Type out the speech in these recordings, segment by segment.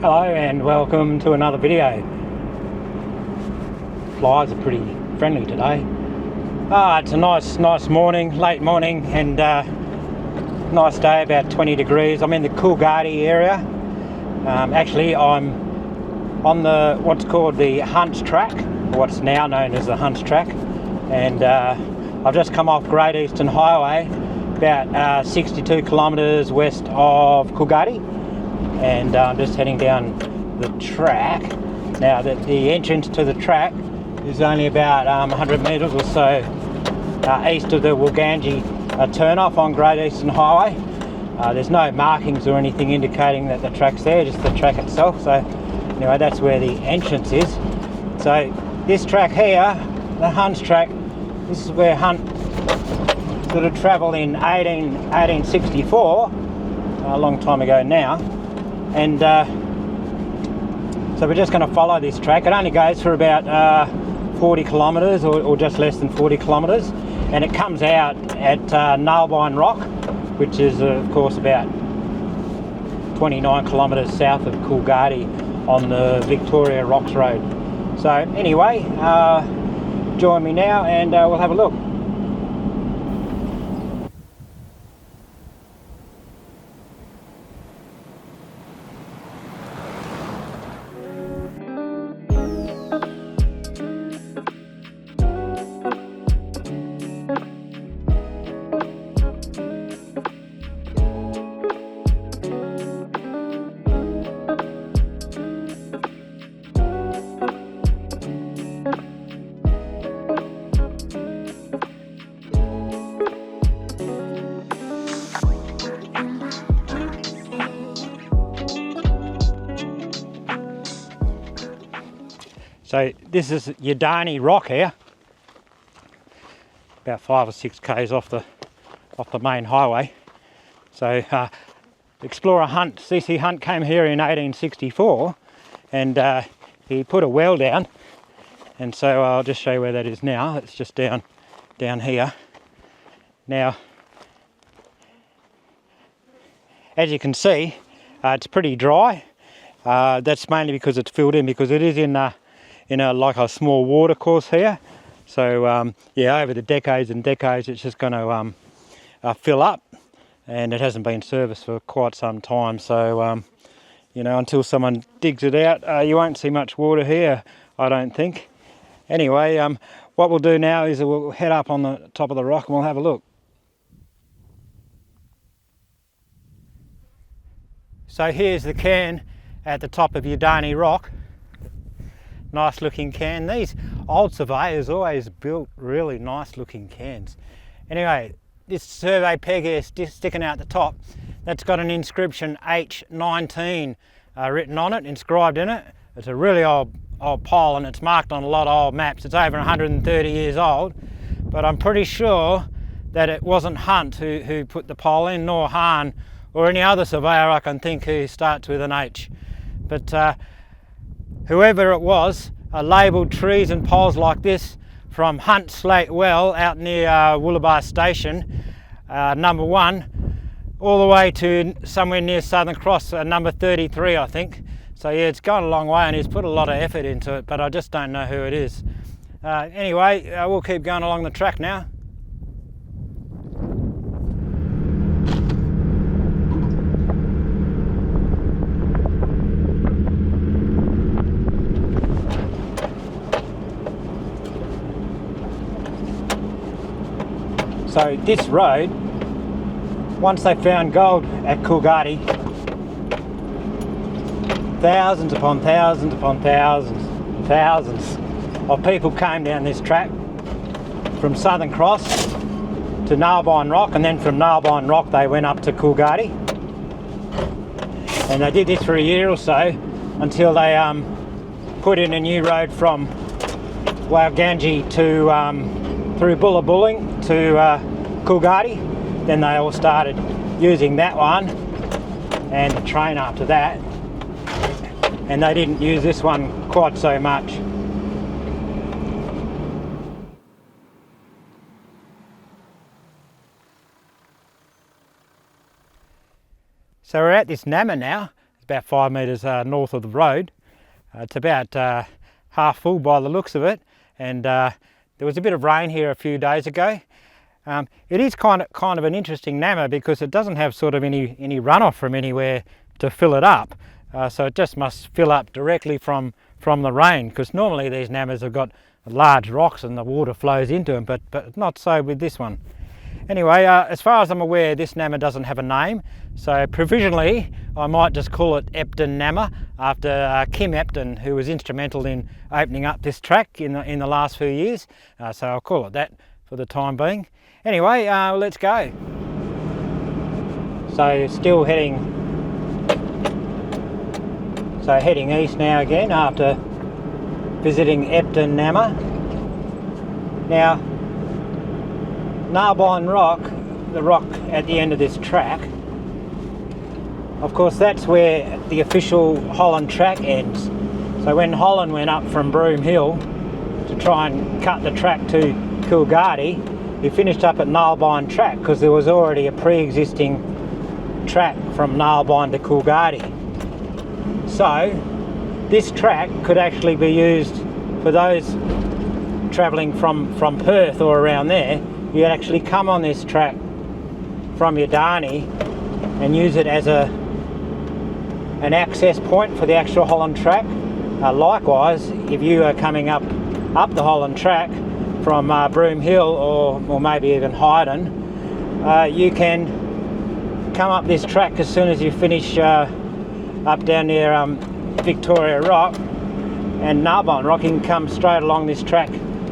Hello and welcome to another video. Flies are pretty friendly today. It's a nice morning, late morning, and nice day, about 20 degrees. I'm in the Coolgardie area. Actually, I'm on what's called the Holland Track, or what's now known as the Holland Track, and I've just come off Great Eastern Highway, about 62 kilometres west of Coolgardie, and I'm just heading down the track. Now, the entrance to the track is only about 100 metres or so east of the Coolgardie turn-off on Great Eastern Highway. There's no markings or anything indicating that the track's there, just the track itself. So anyway, that's where the entrance is. So this track here, the Holland Track, this is where Hunt sort of travelled in 1864, a long time ago now. And so we're just going to follow this track. It only goes for about 40 kilometres or just less than 40 kilometres, and it comes out at Gnarlbine Rock, which is of course about 29 kilometres south of Coolgardie on the Victoria Rocks Road. So anyway, join me now and we'll have a look. So this is Yerdanie Rock here, about 5 or 6 k's off the main highway. So explorer Hunt, C.C. Hunt, came here in 1864, and he put a well down, and so I'll just show you where that is now. It's just down here. Now, as you can see, it's pretty dry. That's mainly because it's filled in, because it is in like a small water course here. So yeah, over the decades and decades it's just going to fill up, and it hasn't been serviced for quite some time. So you know, until someone digs it out, you won't see much water here, I don't think. Anyway, what we'll do now is we'll head up on the top of the rock and we'll have a look. So here's the cairn at the top of Yerdanie Rock. Nice looking cairn. These old surveyors always built really nice looking cairns. Anyway, this survey peg here is sticking out the top. That's got an inscription H19 written on it, inscribed in it. It's a really old pole, and it's marked on a lot of old maps. It's over 130 years old, but I'm pretty sure that it wasn't Hunt who put the pole in, nor Hahn, or any other surveyor I can think who starts with an H. But whoever it was labelled trees and poles like this from Hunt Slate Well out near Woolaba Station, number 1, all the way to somewhere near Southern Cross, number 33 I think. So yeah, it's gone a long way and he's put a lot of effort into it, but I just don't know who it is. Anyway, we'll keep going along the track now. So this road, once they found gold at Coolgardie, thousands upon thousands upon thousands of people came down this track from Southern Cross to Gnarlbine Rock, and then from Gnarlbine Rock they went up to Coolgardie. And they did this for a year or so until they put in a new road from Coolgardie to through Bullabulling to Coolgardie. Then they all started using that one and the train after that, and they didn't use this one quite so much. So we're at this Gnamma now. about 5 metres north of the road. It's about half full by the looks of it, and there was a bit of rain here a few days ago. It is kind of an interesting Gnamma because it doesn't have sort of any runoff from anywhere to fill it up, so it just must fill up directly from the rain, because normally these Gnammas have got large rocks and the water flows into them, but not so with this one. Anyway, as far as I'm aware, this Gnamma doesn't have a name, so provisionally I might just call it Epton Gnamma, after Kim Epton, who was instrumental in opening up this track in the last few years. So I'll call it that for the time being. Anyway, let's go. So still heading east now again after visiting Epton Gnamma. Now, Gnarlbine Rock, the rock at the end of this track, of course that's where the official Holland Track ends. So when Holland went up from Broome Hill to try and cut the track to Coolgardie, he finished up at Gnarlbine Track because there was already a pre-existing track from Gnarlbine to Coolgardie. So this track could actually be used for those travelling from Perth or around there. You'd actually come on this track from Yerdanie and use it as an access point for the actual Holland Track. Likewise, if you are coming up the Holland Track from Broome Hill or maybe even Hyden, you can come up this track as soon as you finish up down near Victoria Rock and Gnarlbine Rock. You can come straight along this track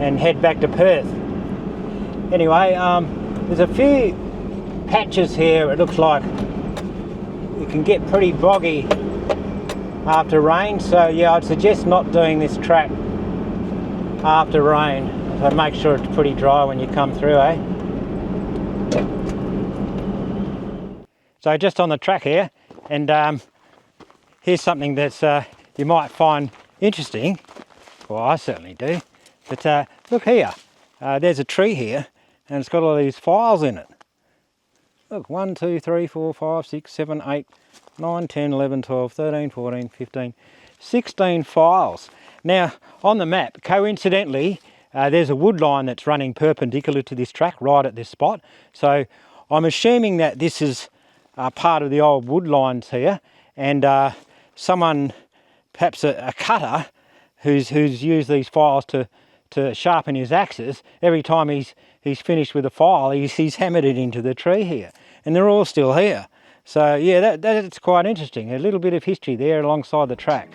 and head back to Perth. Anyway, there's a few patches here. It looks like it can get pretty boggy after rain, so yeah, I'd suggest not doing this track after rain. So make sure it's pretty dry when you come through, eh? So just on the track here, and here's something that's you might find interesting. Well, I certainly do. But look here, there's a tree here, and it's got all these files in it. Look, 1, 2, 3, 4, 5, 6, 7, 8, 9, 10, 11, 12, 13, 14, 15, 16 files. Now, on the map, coincidentally, there's a wood line that's running perpendicular to this track right at this spot. So I'm assuming that this is part of the old wood lines here, and someone, perhaps a cutter, who's used these files to sharpen his axes, every time he's finished with a file, he's hammered it into the tree here, and they're all still here. So yeah, that's quite interesting. A little bit of history there alongside the track.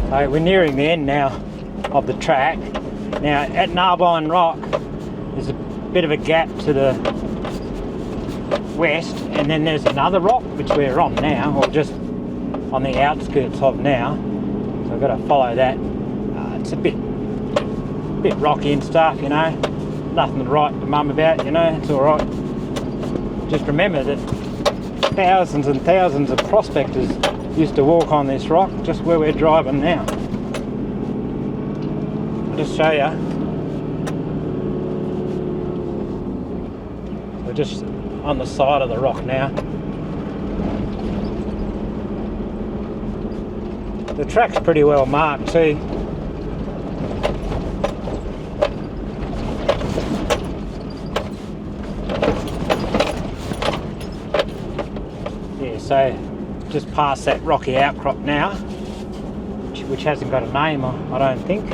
So we're nearing the end now of the track. Now at Gnarlbine Rock there's a bit of a gap to the west, and then there's another rock which we're on now, or just on the outskirts of now. So I've got to follow that. It's a bit rocky and stuff, you know. Nothing to write to mum about, you know. It's all right. Just remember that thousands and thousands of prospectors used to walk on this rock just where we're driving now. I'll just show you. We're just on the side of the rock now. The track's pretty well marked too. Yeah, so just past that rocky outcrop now, which hasn't got a name, I don't think,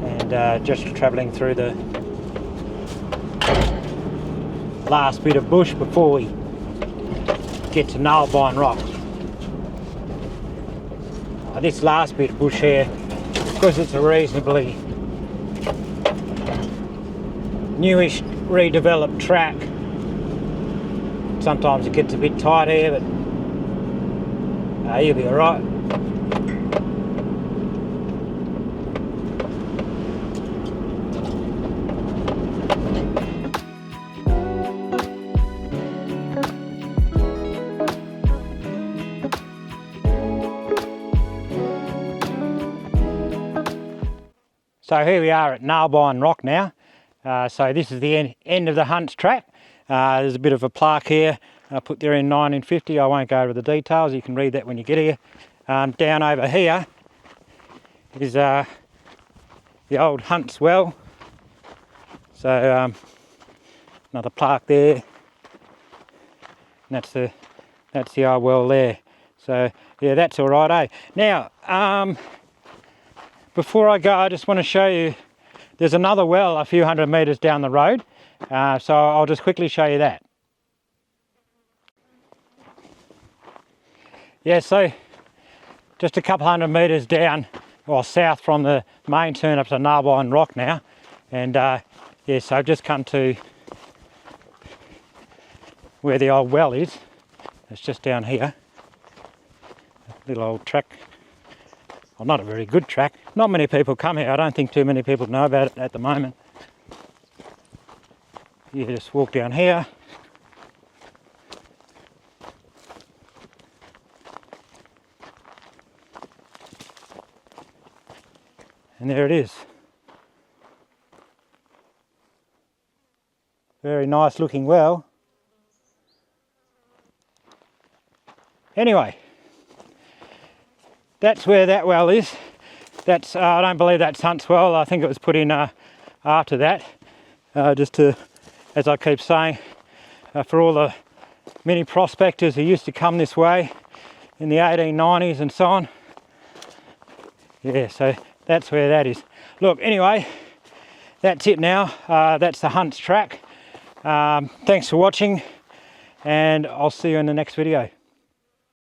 and just travelling through the last bit of bush before we get to Gnarlbine Rock. This last bit of bush here, because it's a reasonably newish redeveloped track, sometimes it gets a bit tight here, but you'll be alright. So here we are at Gnarlbine Rock now. So this is the end of the Holland Track. There's a bit of a plaque here put there in 1950. I won't go over the details, you can read that when you get here. Down over here is the old Hunt's Well. So another plaque there. And that's the old well there. So yeah, that's all right, eh? Now, before I go, I just want to show you, there's another well a few hundred metres down the road. So I'll just quickly show you that. Yeah, so just a couple hundred metres down, or south from the main turn up to Gnarlbine Rock now. And yeah, so I've just come to where the old well is. It's just down here. A little old track. Well, not a very good track. Not many people come here. I don't think too many people know about it at the moment. You just walk down here. And there it is. Very nice looking well. Anyway, that's where that well is. That's I don't believe that's Hunt's Well. I think it was put in after that, just to, as I keep saying, for all the many prospectors who used to come this way in the 1890s and so on. Yeah, so that's where that is. Look, anyway, that's it now. That's the Holland Track. Thanks for watching, and I'll see you in the next video.